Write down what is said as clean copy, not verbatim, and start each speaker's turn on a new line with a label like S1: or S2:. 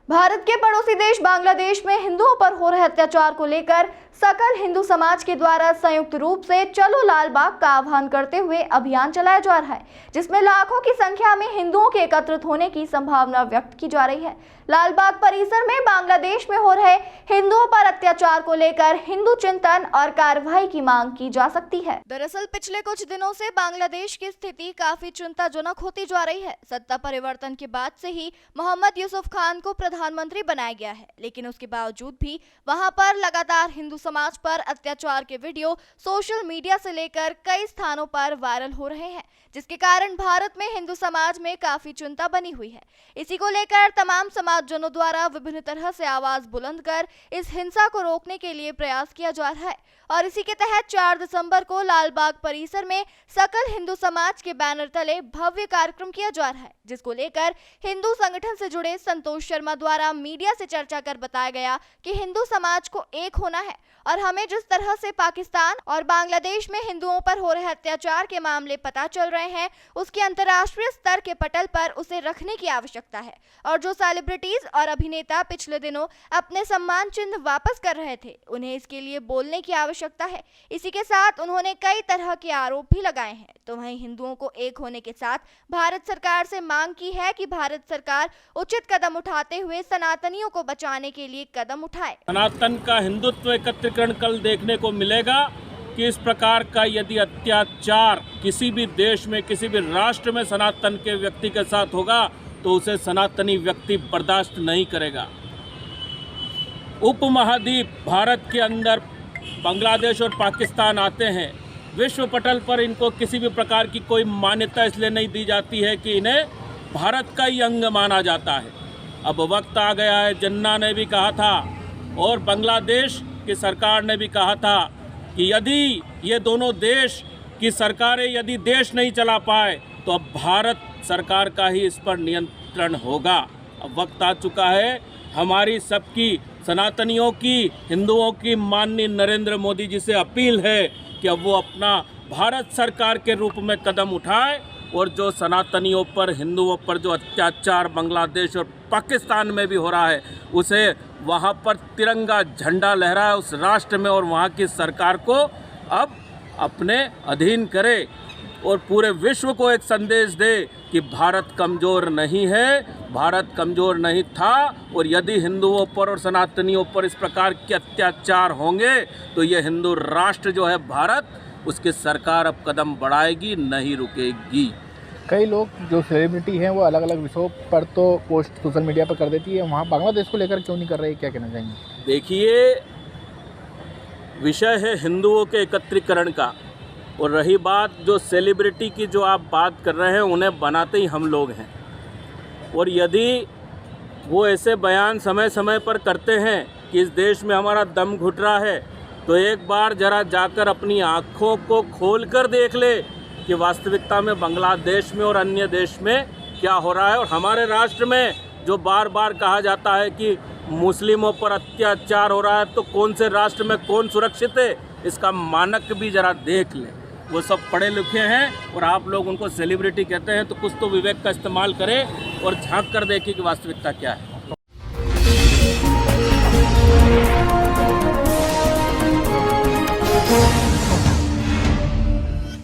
S1: भारत के पड़ोसी देश बांग्लादेश में हिंदुओं पर हो रहे अत्याचार को लेकर सकल हिंदू समाज के द्वारा संयुक्त रूप से चलो लाल बाग का आह्वान करते हुए अभियान चलाया जा रहा है, जिसमें लाखों की संख्या में हिंदुओं के एकत्रित होने की संभावना व्यक्त की जा रही है। लाल बाग परिसर में बांग्लादेश में हो रहे हिंदुओं पर अत्याचार को लेकर हिंदू चिंतन और कार्रवाई की मांग की जा सकती है। दरअसल पिछले कुछ दिनों से बांग्लादेश की स्थिति काफी चिंताजनक होती जा रही है। सत्ता परिवर्तन के बाद से ही मोहम्मद यूसुफ खान को प्रधानमंत्री बनाया गया है, लेकिन उसके बावजूद भी वहां पर लगातार हिंदू समाज पर अत्याचार के वीडियो सोशल मीडिया से लेकर कई स्थानों पर वायरल हो रहे हैं, जिसके कारण भारत में हिंदू समाज में काफी चिंता बनी हुई है। इसी को लेकर तमाम समाजजनों द्वारा विभिन्न तरह से आवाज बुलंद कर इस हिंसा को रोकने के लिए प्रयास किया जा रहा है और इसी के तहत 4 दिसंबर को लाल बाग परिसर में सकल हिंदू समाज के बैनर तले भव्य कार्यक्रम किया जा रहा है, जिसको लेकर हिंदू संगठन से जुड़े संतोष शर्मा द्वारा मीडिया से चर्चा कर बताया गया कि हिंदू समाज को एक होना है और हमें जिस तरह से पाकिस्तान और बांग्लादेश में हिंदुओं पर हो रहे अत्याचार के मामले पता चल रहे हैं, उसकी अंतर्राष्ट्रीय स्तर के पटल पर उसे रखने की आवश्यकता है और जो सेलिब्रिटीज और अभिनेता पिछले दिनों अपने सम्मान चिन्ह वापस कर रहे थे, उन्हें इसके लिए बोलने की आवश्यकता है। इसी के साथ उन्होंने कई तरह के आरोप भी लगाए हैं। तो वहीं हिंदुओं को एक होने के साथ भारत सरकार से मांग की है कि भारत सरकार उचित कदम उठाते हुए सनातनियों को बचाने के लिए कदम उठाए।
S2: सनातन का हिंदुत्व एकत्रीकरण कल देखने को मिलेगा कि इस प्रकार का यदि अत्याचार किसी भी देश में, किसी भी राष्ट्र में सनातन के व्यक्ति के साथ होगा तो उसे सनातनी व्यक्ति बर्दाश्त नहीं करेगा। उपमहाद्वीप भारत के अंदर बांग्लादेश और पाकिस्तान आते हैं, विश्व पटल पर इनको किसी भी प्रकार की कोई मान्यता इसलिए नहीं दी जाती है कि इन्हें भारत का ही अंग माना जाता है। अब वक्त आ गया है, जिन्ना ने भी कहा था और बांग्लादेश की सरकार ने भी कहा था कि यदि ये दोनों देश की सरकारें यदि देश नहीं चला पाए तो अब भारत सरकार का ही इस पर नियंत्रण होगा। अब वक्त आ चुका है, हमारी सबकी सनातनियों की, हिंदुओं की माननीय नरेंद्र मोदी जी से अपील है कि अब वो अपना भारत सरकार के रूप में कदम उठाए और जो सनातनियों पर, हिंदुओं पर जो अत्याचार बांग्लादेश और पाकिस्तान में भी हो रहा है उसे वहाँ पर तिरंगा झंडा लहराए उस राष्ट्र में और वहाँ की सरकार को अब अपने अधीन करे और पूरे विश्व को एक संदेश दे कि भारत कमज़ोर नहीं है, भारत कमज़ोर नहीं था और यदि हिंदुओं पर और सनातनियों पर इस प्रकार के अत्याचार होंगे तो ये हिंदू राष्ट्र जो है भारत, उसकी सरकार अब कदम बढ़ाएगी, नहीं रुकेगी।
S3: कई लोग जो सेलिब्रिटी हैं वो अलग अलग विषयों पर तो पोस्ट सोशल मीडिया पर कर देती है, वहाँ बांग्लादेश को लेकर क्यों नहीं कर रही, क्या कहना चाहेंगे?
S2: देखिए, विषय है हिंदुओं के एकत्रीकरण का और रही बात जो सेलिब्रिटी की जो आप बात कर रहे हैं, उन्हें बनाते ही हम लोग हैं और यदि वो ऐसे बयान समय समय पर करते हैं कि इस देश में हमारा दम घुट रहा है तो एक बार ज़रा जाकर अपनी आँखों को खोल कर देख ले कि वास्तविकता में बांग्लादेश में और अन्य देश में क्या हो रहा है। और हमारे राष्ट्र में जो बार बार कहा जाता है कि मुस्लिमों पर अत्याचार हो रहा है तो कौन से राष्ट्र में कौन सुरक्षित है, इसका मानक भी ज़रा देख लें। वो सब पढ़े लिखे हैं और आप लोग उनको सेलिब्रिटी कहते हैं, तो कुछ तो विवेक का इस्तेमाल करें और झांक कर देखें कि वास्तविकता क्या है।